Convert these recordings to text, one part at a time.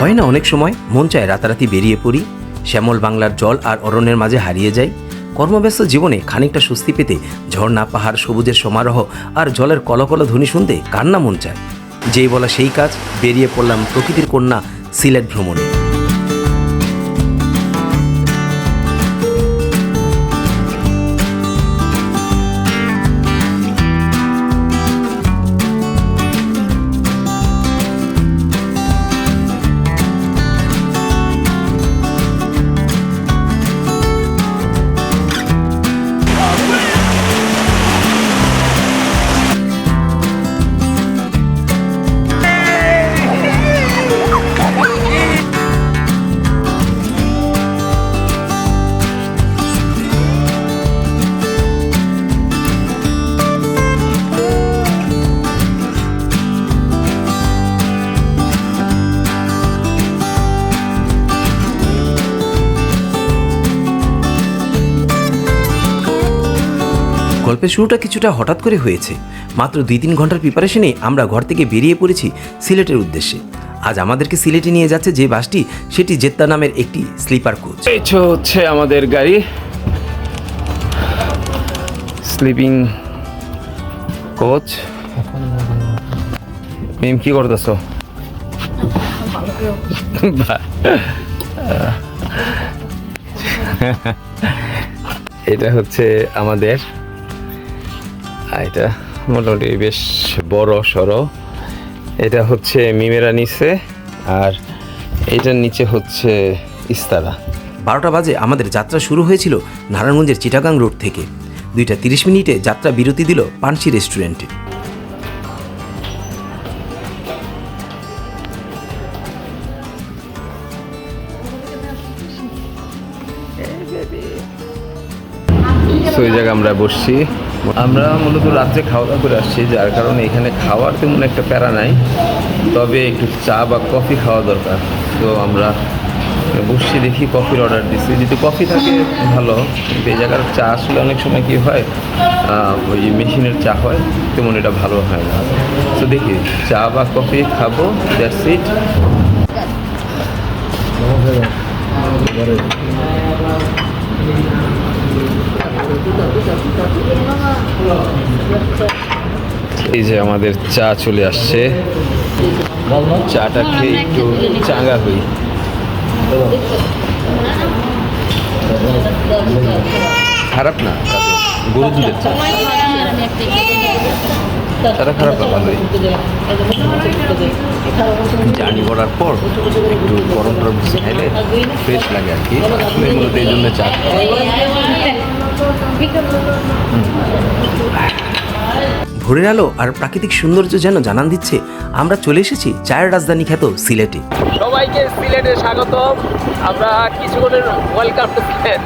হয় না অনেক সময় মন চায় রাতারাতি বেরিয়ে পড়ি, শ্যামল বাংলার জল আর অরণ্যের মাঝে হারিয়ে যাই। কর্মব্যস্ত জীবনে খানিকটা স্বস্তি পেতে ঝর্ণা, পাহাড়, সবুজের সমারোহ আর জলের কলকল ধ্বনি শুনতে কার না মন চায়। যেই বলা সেই কাজ, বেরিয়ে পড়লাম প্রকৃতির কন্যা সিলেট ভ্রমণে। গল্পের শুরুটা কিছুটা হঠাৎ করে হয়েছে। মাত্র 2-3 ঘন্টার প্রিপারেশনে আমরা ঘর থেকে বেরিয়ে পড়েছি সিলেটের উদ্দেশ্যে। আজ আমাদেরকে সিলেটে নিয়ে যাচ্ছে যে বাসটি, সেটি জেদ্দা নামের একটি স্লিপার কোচ। এই হচ্ছে আমাদের গাড়ি, স্লিপিং কোচ। মিম কি করতেছ? এটা হচ্ছে আমাদের, এটা মোটামুটি বেশ বড় সড়ো। এটা হচ্ছে মিমেরা নিচে, আর এটার নিচে হচ্ছে ইস্তারা। 12টা বাজে আমাদের যাত্রা শুরু হয়েছিল নারায়ণগঞ্জের চিটাগাং রোড থেকে। 2:30 মিনিটে যাত্রা বিরতি দিল পানসি রেস্টুরেন্টে। ওই জায়গায় আমরা বসছি। আমরা মূলত রাত্রে খাওয়া দাওয়া করে আসছি, যার কারণে এখানে খাওয়ার তেমন একটা প্যারা নাই, তবে একটু চা বা কফি খাওয়া দরকার। তো আমরা বসছি, দেখি কফির অর্ডার দিচ্ছি। যদি কফি থাকে ভালো, কিন্তু এই জায়গার চা আসলে অনেক সময় কী হয়, ওই মেশিনের চা হয়, তেমন এটা ভালো হয় না। তো দেখি চা বা কফি খাবো, দ্যাটস ইট। এই যে আমাদের চা চলে আসছে, চাটা খেয়ে একটু চাঙ্গা হই। খারাপ না, গরু দুধের চা, চাটা খারাপ না, ভালোই। জার্নি করার পর একটু গরম টরম কিছু খাইলে ফ্রেশ লাগে আর কি। আসলে মূলত এই জন্য চা। ভোরের আলো আর প্রাকৃতিক সৌন্দর্য যেন জানান দিচ্ছে আমরা চলে এসেছি চায়ের রাজধানী খ্যাত সিলেটে। সবাইকে সিলেটে স্বাগত। আমরা কিছুক্ষণের ওয়েলকাম টু সিলেট।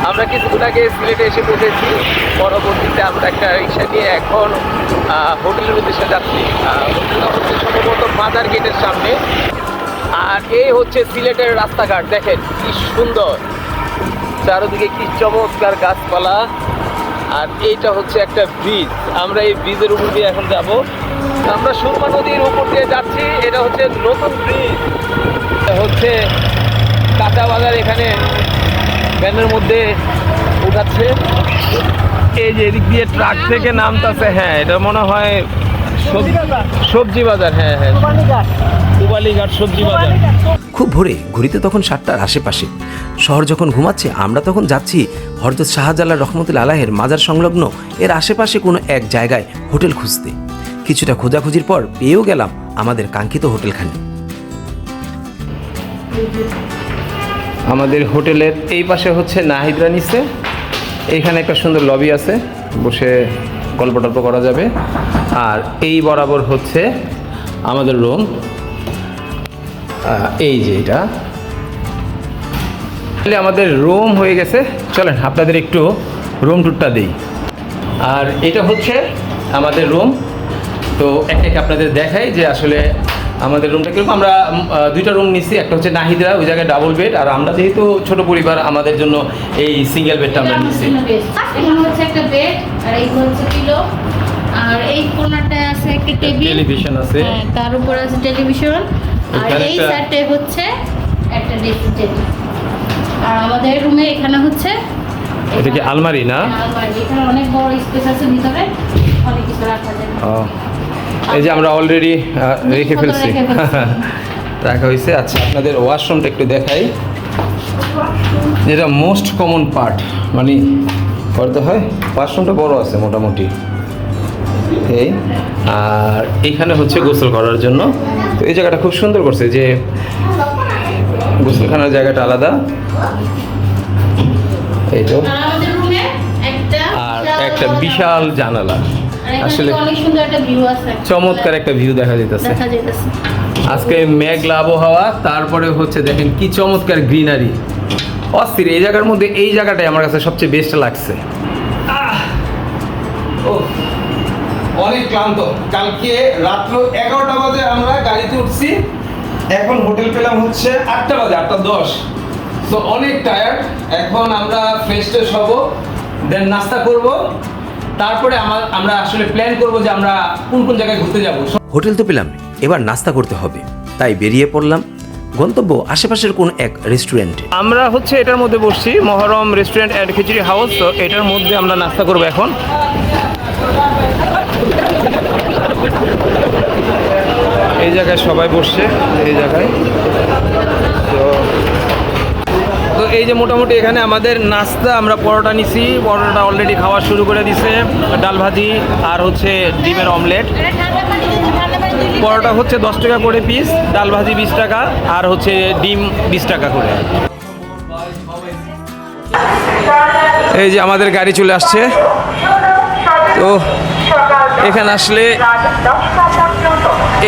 আমরা কিছুক্ষণ আগে সিলেটে এসে পৌঁছেছি। পরবর্তীতে আমরা একটা রিক্সা নিয়ে এখন হোটেলের উদ্দেশ্যে যাচ্ছি। হোটেলটা হচ্ছে সম্ভবত মাজার গেটের সামনে। আর এই হচ্ছে সিলেটের রাস্তাঘাট, দেখেন কি সুন্দর, চারদিকে কি চমৎকার গাছপালা। আর এইটা হচ্ছে একটা ব্রিজ, আমরা এই ব্রিজের উপর দিয়ে এখন যাব। আমরা সুরমা নদীর উপর দিয়ে যাচ্ছি। এটা হচ্ছে নতুন ব্রিজ, হচ্ছে কাঁচা বাজার এখানে ভ্যানের মধ্যে উঠাচ্ছে। এই যে এদিক দিয়ে ট্রাক থেকে নামতেছে, হ্যাঁ এটা মনে হয় সবজি বাজার। হ্যাঁ হ্যাঁ, পুবালিঘাট সবজি বাজার। খুব ভোরে, ঘড়িতে তখন 7টার আশেপাশে। শহর যখন ঘুমাচ্ছে, আমরা তখন যাচ্ছি হযরত শাহজালাল রহমতুল্লাহ আলাইহির মাজার সংলগ্ন এর আশেপাশে কোনো এক জায়গায় হোটেল খুঁজতে। কিছুটা খোঁজাখুঁজির পর পেয়েও গেলাম আমাদের কাঙ্ক্ষিত হোটেলখানি। আমাদের হোটেলের এই পাশে হচ্ছে নাহিদরা নিচে, এইখানে একটা সুন্দর লবি আছে, বসে গল্প টল্প করা যাবে। আর এই বরাবর হচ্ছে আমাদের রুম, এই যে এটা আমাদের রুম হয়ে গেছে। চলেন আপনাদের একটু রুম ট্যুরটা দিই। আর এটা হচ্ছে আমাদের রুম। তো একটা আপনাদের দেখাই যে আসলে আমাদের রুমটা কিরকম। আমরা দুইটা রুম নিচ্ছি, একটা হচ্ছে নাহিদরা, ওই জায়গায় ডাবল বেড, আর আমরা যেহেতু ছোট পরিবার আমাদের জন্য এই সিঙ্গেল বেডটা আমরা নিচ্ছি। এখানে হচ্ছে একটা বেড, আর এই হচ্ছে পিলো, আর এই কোণাটায় আছে একটা টেবিল, টেলিভিশন আছে, তার উপরে আছে টেলিভিশন, আর এখানে এই একটা- সাইডে হচ্ছে একটা ড্রেসিং টেবিল। আর আমাদের রুমে এখানে হচ্ছে এটা কি আলমারি না? আলমারি। এখানে অনেক বড় স্পেস আছে, ভিতরে অনেক কিছু রাখা যায়। এই যে আমরা অলরেডি রেখে ফেলছি, রেখে ফেলছি। রাখা হয়েছে। আচ্ছা, আপনাদের ওয়াশরুমটা একটু দেখাই, যেটা মোস্ট কমন পার্ট, মানে করতে হয়। ওয়াশরুমটা বড় আছে মোটামুটি, এই আর এইখানে হচ্ছে গোসল করার জন্য। তো এই জায়গাটা খুব সুন্দর করছে, যে গোসলখানার জায়গাটা আলাদা, এই তো। আর আমাদের রুমে একটা আর একটা বিশাল জানালা, আসলে অনেক সুন্দর একটা ভিউ আছে, চমৎকার একটা ভিউ দেখা যেতেছে। দেখা যাইতেছে। আজকে মেঘলা আবহাওয়া, তারপরে হচ্ছে দেখেন কি চমৎকার গ্রিনারি, অস্থির। এই জায়গার মধ্যে এই জায়গাটাই আমার কাছে সবচেয়ে বেস্ট লাগছে। অনেক ক্লান্ত, কালকে রাত্র 11টা বাজে আমরা গাড়িতে উঠছি, এখন হোটেল পেলাম হচ্ছে 8টা বাজে, 8:10। তো অনেক টায়ার্ড। এখন আমরা ফ্রেশ ট্রেশ হবো, দেন নাস্তা করব, তারপরে আমরা আসলে প্ল্যান করব যে আমরা কোন কোন জায়গায় ঘুরতে যাব। হোটেল তো পেলাম, এবার নাস্তা করতে হবে, তাই বেরিয়ে পড়লাম গন্তব্য আশেপাশের কোন এক রেস্টুরেন্টে। আমরা হচ্ছে এটার মধ্যে বসছি, Muharram restaurant and Khichuri house. তো এটার মধ্যে আমরা নাস্তা করবো এখন। এই জায়গায় সবাই বসছে, এই জায়গায়। তো এই যে মোটামুটি এখানে আমাদের নাস্তা, আমরা পরোটা নিছি, পরোটা অলরেডি খাওয়া শুরু করে দিছে, ডাল ভাজি আর হচ্ছে ডিমের অমলেট। পরোটা হচ্ছে 10 টাকা করে পিস, ডাল ভাজি 20 টাকা, আর হচ্ছে ডিম 20 টাকা করে। এই যে আমাদের গাড়ি চলে আসছে। তো এখানে আসলে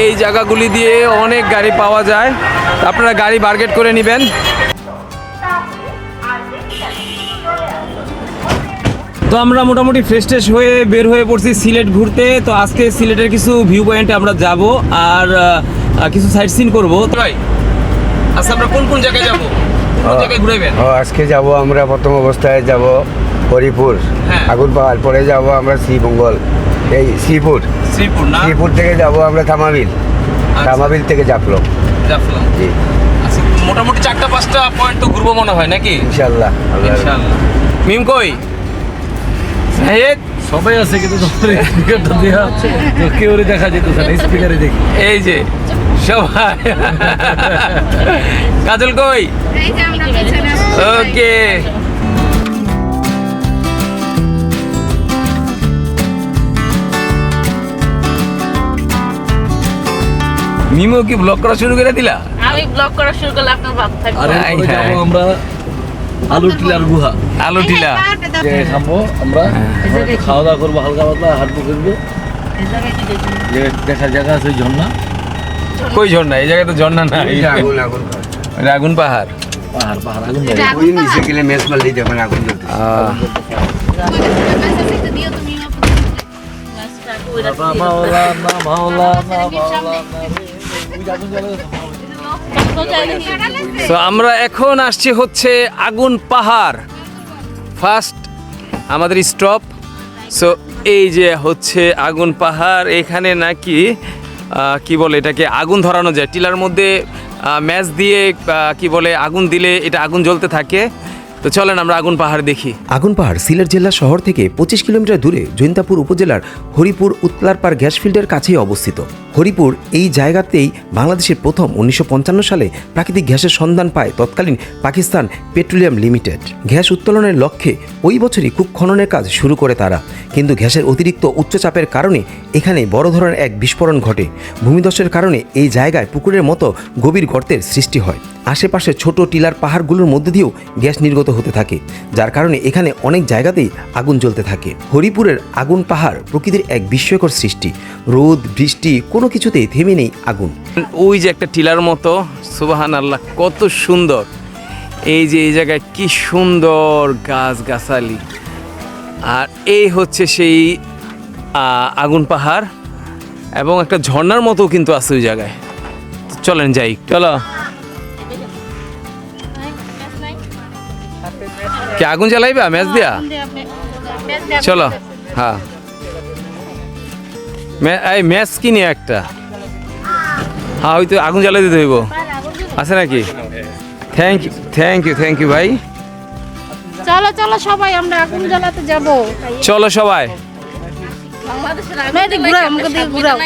এই জায়গাগুলি দিয়ে অনেক গাড়ি পাওয়া যায়, আপনারা গাড়ি বার্গেট করে নেবেন। তো আমরা মোটামুটি ফ্রেশ ট্রেশ হয়ে বের হয়ে পড়ছি সিলেট ঘুরতে। তো আজকে সিলেটের কিছু ভিউ পয়েন্টে আমরা যাব আর কিছু সাইট সিন করবো। ভাই আচ্ছা, আমরা কোন কোন জায়গায় যাব, কোন জায়গায় ঘুরাইবেন? আজকে যাব আমরা প্রথম অবস্থায় যাব হরিপুর, হ্যাঁ। আগুন পাহাড়, পরে যাব আমরা শ্রীমঙ্গল, এই শ্রীপুর, শ্রীপুর না? শ্রীপুর থেকে যাব আমরা থামাবিল, থামাবিল থেকে জাফলং। জাফলং। জি আচ্ছা, মোটামুটি 4-5টা পয়েন্ট তো ঘুরবো মনে হয় নাকি? ইনশাল্লাহ। ইনশাআল্লাহ। মিম কই? সাহেদ সবাই আছে কিন্তু স্পিকারটা দেওয়া তো কেউ দেখা যেতেছে না, স্পিকারে দেখি। এই যে সবাই। কাজল কই? ওকে। মিমো কি ব্লগ করা শুরু করে দিলা? আমি ব্লগ করা শুরু করলে আপনার ভাব থাকবে। আর হাই, এরপরে হাই। যাবো আমরা আলু টিলার গুহা, আলু টিলা। যে খাবো আমরা, একটু খাওয়া দাওয়া করবো, হালকা পাতলা হাঁটবো করবো। যে দেখার জায়গা আছে ঝর্ণা, কই ঝর্ণা? এই জায়গায় তো ঝর্ণা নাই, আগুন আগুন এটা আগুন পাহাড়। পাহাড় পাহাড় আগুন ধরে। ওই নিচে গেলে মেস মারলেই দেখবেন আগুন জ্বলতে। মাওলানা মাওলানা মাওলানা রে, ওই আগুন জ্বলে। তো আমরা এখন আসছি হচ্ছে আগুন পাহাড়, ফার্স্ট আমাদের স্টপ। সো এই যে হচ্ছে আগুন পাহাড়, এখানে নাকি কি বলে এটাকে আগুন ধরানো যায়, টিলার মধ্যে ম্যাচ দিয়ে কি বলে আগুন দিলে এটা আগুন জ্বলতে থাকে। তো চলেন আমরা আগুন পাহাড় দেখি। আগুন পাহাড় সিলেট জেলা শহর থেকে 25 কিলোমিটার দূরে জৈন্তাপুর উপজেলার হরিপুর উতলারপাড় গ্যাস ফিল্ডের কাছেই অবস্থিত। হরিপুর এই জায়গাতেই বাংলাদেশের প্রথম 1955 সালে প্রাকৃতিক গ্যাসের সন্ধান পায় তৎকালীন পাকিস্তান পেট্রোলিয়াম লিমিটেড। গ্যাস উত্তোলনের লক্ষ্যে ওই বছরই কূপ খননের কাজ শুরু করে তারা, কিন্তু গ্যাসের অতিরিক্ত উচ্চচাপের কারণে এখানে বড় ধরনের এক বিস্ফোরণ ঘটে। ভূমিধসের কারণে এই জায়গায় পুকুরের মতো গভীর গর্তের সৃষ্টি হয়। আশেপাশে ছোট টিলার পাহাড়গুলোর মধ্যে দিয়েও গ্যাস নির্গত হতে থাকে, যার কারণে এখানে অনেক জায়গাতেই আগুন জ্বলতে থাকে। হরিপুরের আগুন পাহাড় প্রকৃতির এক বিস্ময়কর সৃষ্টি। রোদ বৃষ্টি কোনো কিছুতেই থেমে নেই আগুন। ওই যে একটা টিলার মতো, সুবহানাল্লাহ কত সুন্দর। এই যে এই জায়গায় কি সুন্দর গাছগাছালি, আর এই হচ্ছে সেই আগুন পাহাড়, এবং একটা ঝর্ণার মতো কিন্তু আছে ওই জায়গায়। চলেন যাই, চলো। কি আগুন জ্বালাইবা ম্যাচ দিয়া? চলো। হ্যাঁ, এই ম্যাচ কিনে একটা। হ্যাঁ ওই তো আগুন জ্বালিয়ে দিতে হইব আছে নাকি থ্যাংক ইউ ভাই চলো চলো সবাই আমরা আগুন জ্বালাতে যাবো। চলো সবাই এদিকে ঘুরাও, আমাকে দিকে ঘুরাও।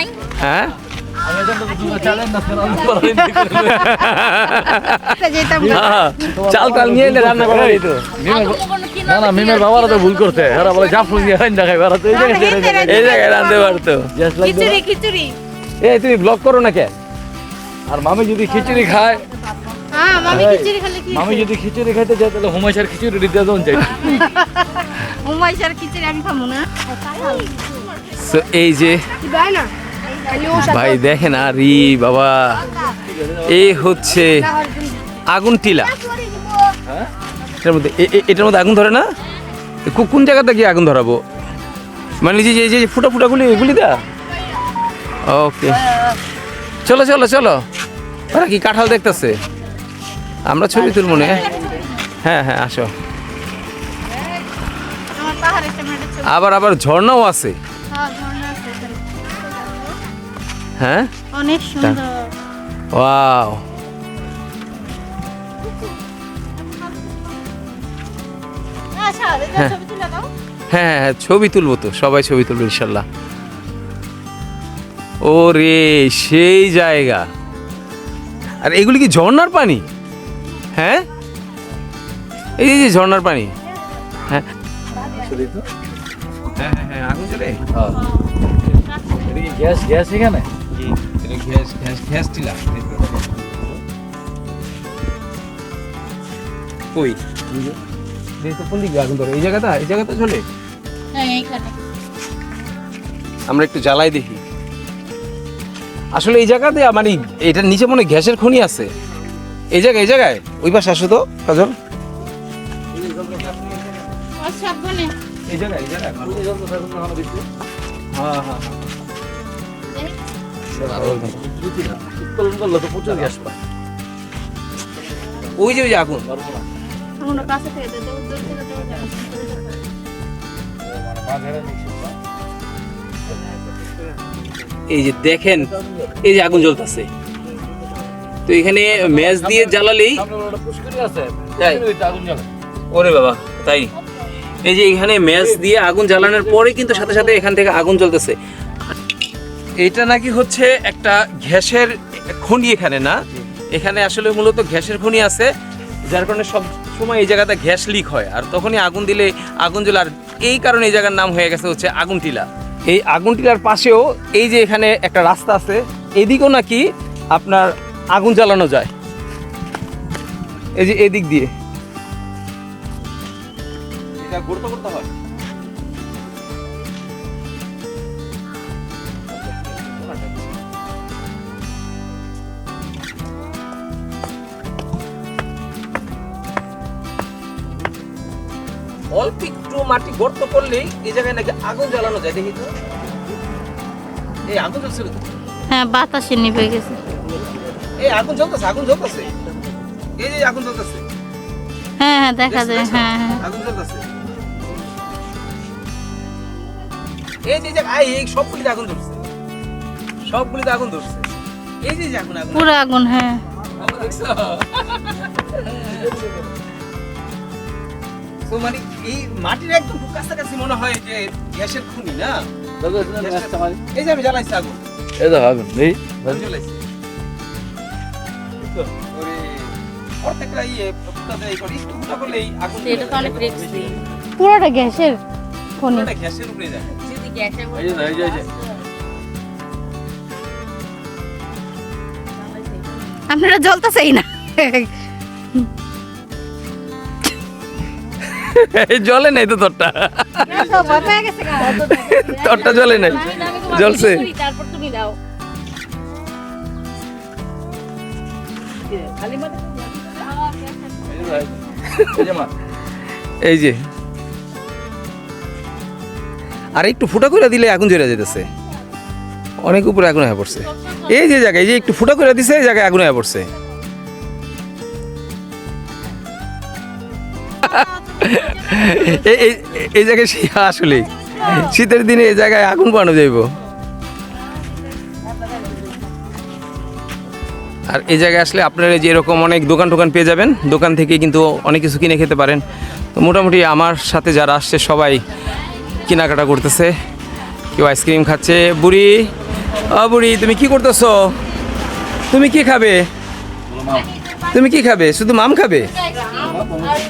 হ্যাঁ যেতাম হ্যাঁ, চাল টাল নিয়ে এলে রান্না করা যেত না না মিমের বাবারা তো ভুল করতে এরা বলে জাফর দিয়ে রান্না খাই বেড়াতে এই জায়গায় রাঁধতে পারতো খিচুড়ি খিচুড়ি। এই তুমি ব্লগ করো না কে আর মামি যদি খিচুড়ি খায় হ্যাঁ মামি খিচুড়ি খেলে কি মামি যদি খিচুড়ি খাইতে যায় তাহলে হুমায়ুসার খিচুড়ি দিতে দেন চাই হুমায়ুসার খিচুড়ি আমি খাবো না। So, এই যে ভাই দেখেন আরে বাবা এই হচ্ছে আগুন টিলা এটার মধ্যে আগুন ধরে না কোন জায়গাটা গিয়ে আগুন ধরাবো মানে যে এই যে ফুটা ফুটাগুলি এগুলি দা ওকে চলো চলো চলো ওরা কি কাঁঠাল দেখতেছে আমরা ছবি তুলবো না হ্যাঁ হ্যাঁ আসো আমার পাহাড়ের সামনে একটা ছবি। আবার ঝর্ণাও আছে হ্যাঁ, ঝর্ণা আছে ওখানে। হ্যাঁ অনেক সুন্দর। ওয়াও আচ্ছা ছবি তুলে দাও। হ্যাঁ হ্যাঁ ছবি তুলবো তো সবাই ছবি তুলবো ইনশাল্লাহ ও রে সেই জায়গা আর এগুলি কি ঝর্ণার পানি হ্যাঁ এই যে ঝর্ণার পানি হ্যাঁ হ্যাঁ হ্যাঁ আগুন জ্বলে গ্যাস গ্যাস এখানে গ্যাস টিলা কই তো কোন দিকে আগুন ধরে এই জায়গাটা চলে হ্যাঁ এইখানে। আমরা একটু জ্বালাই দেখি আসলে এই জায়গাতে মানে এটার নিচে মনে হয় গ্যাসের খনি আছে এই জায়গায় ওই পাশে আসো তো কাজল আর সাবধানে। এই জায়গায় হ্যাঁ হ্যাঁ উত্তোলন করলে তো প্রচুর গ্যাস পায় ওই যে আগুন আমরা কাছে থেকে দাও, দূর থেকে দাও। এই যে দেখেন এই যে আগুন জ্বলতেছে তো এখানে ম্যাচ দিয়ে জ্বালালেই পুষ্করি আছে তাই? আগুন জ্বালা ওরে বাবা তাই এই যে এখানে ম্যাচ দিয়ে আগুন জ্বালানোর পরে কিন্তু সাথে সাথে এখান থেকে আগুন জ্বলতেছে এটা নাকি হচ্ছে একটা গ্যাসের খনি এখানে না এখানে আসলে মূলত গ্যাসের খনি আছে যার কারণে সব সময় এই জায়গাতে গ্যাস লিক হয় আর তখনই আগুন দিলে আগুন জ্বলে আর এই কারণে এই জায়গার নাম হয়ে গেছে হচ্ছে আগুন টিলা এই আগুন টিলার পাশেও এই যে এখানে একটা রাস্তা আছে এদিকেও নাকি আপনার আগুন জ্বালানো যায় এই যে এদিক দিয়ে এটা ঘুরতে ঘুরতে হয় অল্প একটু মাটি গর্ত করলেই এই জায়গায় নাকি আগুন জ্বালানো যায় দেখি তো এই আগুন জ্বলছিল তো হ্যাঁ বাতাসে নিভে গেছে। এই আগুন জ্বলতেছে এই যে আগুন জ্বলতেছে হ্যাঁ হ্যাঁ দেখা যায়। হ্যাঁ হ্যাঁ আগুন জ্বলতেছে এই যে এই সবগুলিতে আগুন ধরছে এই যে আগুন পুরো আগুন। হ্যাঁ দেখছো তো মানে এই মাটির একদম খুব কাছাকাছি মনে হয় যে গ্যাসের খনি না এই যে আমি জ্বালাইছি আগুন এই দেখো আগুন নেই জ্বালাইছি ওরে প্রত্যেকটা ফুটাতে এই করে একটু ফুটা করলেই আগুন এটা তো অনেক রিস্কি। পুরোটা গ্যাসের খনি। পুরোটা গ্যাসের উপরে যায় যদি গ্যাসের এই যে এই যে আপনারা জ্বলতেছেই না। জ্বলে নাই তো তোরটা তোরটা জ্বলে নাই জ্বলছে তারপর তুমি দাও। এই যে আর একটু ফুটা করে দিলে আগুন জ্বলে যেতেছে অনেক উপরে আগুন হয়ে পড়ছে এই যে জায়গায় এই যে একটু ফুটা করে দিছে এই জায়গায় আগুন হয়ে পড়ছে এই জায়গায় আসলে শীতের দিনে এই জায়গায় আগুন বানানো যাইব আর এই জায়গায় আসলে আপনারা যে এরকম অনেক দোকান টোকান পেয়ে যাবেন, দোকান থেকে কিন্তু অনেক কিছু কিনে খেতে পারেন। তো মোটামুটি আমার সাথে যারা আসছে সবাই কেনাকাটা করতেছে, কেউ আইসক্রিম খাচ্ছে। বুড়ি, বুড়ি তুমি কি করতেছো? তুমি কি খাবে? তুমি কি খাবে? শুধু মাম খাবে?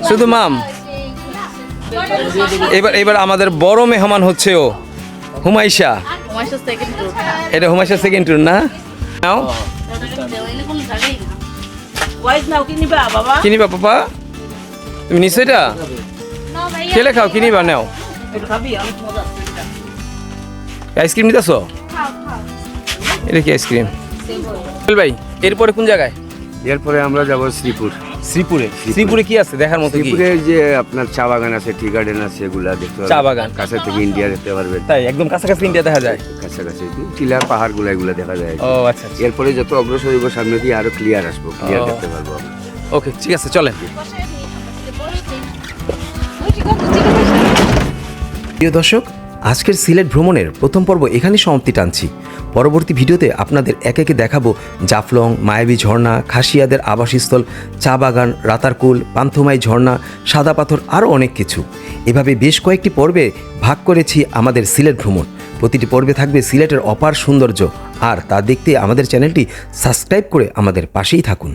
শুধু মাম? এবার আমাদের বড় মেহমান হচ্ছে ও, হুমাইশা। এটা হুমাইশা সেকেন্ড ট্যুর না? নাও কিনিবা পাপা, তুমি নিশ্চয় এটা খেলে খাও, কিনিবা নাও। আইসক্রিম নিতেছো? এটা কি আইসক্রিম? ভাই এরপরে কোন জায়গায়? এরপরে আমরা যাব শ্রীপুর। শ্রীপুরে কি আছে দেখার মতো? কি শ্রীপুরে যে আপনার চা বাগান আছে, টি গার্ডেন আছে, এগুলা দেখতে পারবেন। চা বাগান কাছে থেকে ইন্ডিয়া দেখতে পারবেন। তাই একদম কাছাকাছি ইন্ডিয়া দেখা যায়? কাছাকাছি টিলা পাহাড়গুলো এগুলো দেখা যায়। ও আচ্ছা আচ্ছা। এরপরে যত অগ্রসর হইব সামনে দিয়ে আরো ক্লিয়ার আসবো, ক্লিয়ার দেখতে পারবো আমরা। ওকে ঠিক আছে, চলেন। প্রিয় দর্শক, আজকের সিলেট ভ্রমণের প্রথম পর্ব এখানেই সমাপ্তি টানছি। পরবর্তী ভিডিওতে আপনাদের একে একে দেখাবো জাফলং, মায়াবী ঝর্ণা, খাসিয়াদের আবাসস্থল, চা বাগান, রাতারকুল, পান্থমাই ঝর্ণা, সাদা পাথর, আরও অনেক কিছু। এভাবে বেশ কয়েকটি পর্বে ভাগ করেছি আমাদের সিলেট ভ্রমণ। প্রতিটি পর্বে থাকবে সিলেটের অপার সৌন্দর্য, আর তা দেখতে আমাদের চ্যানেলটি সাবস্ক্রাইব করে আমাদের পাশেই থাকুন।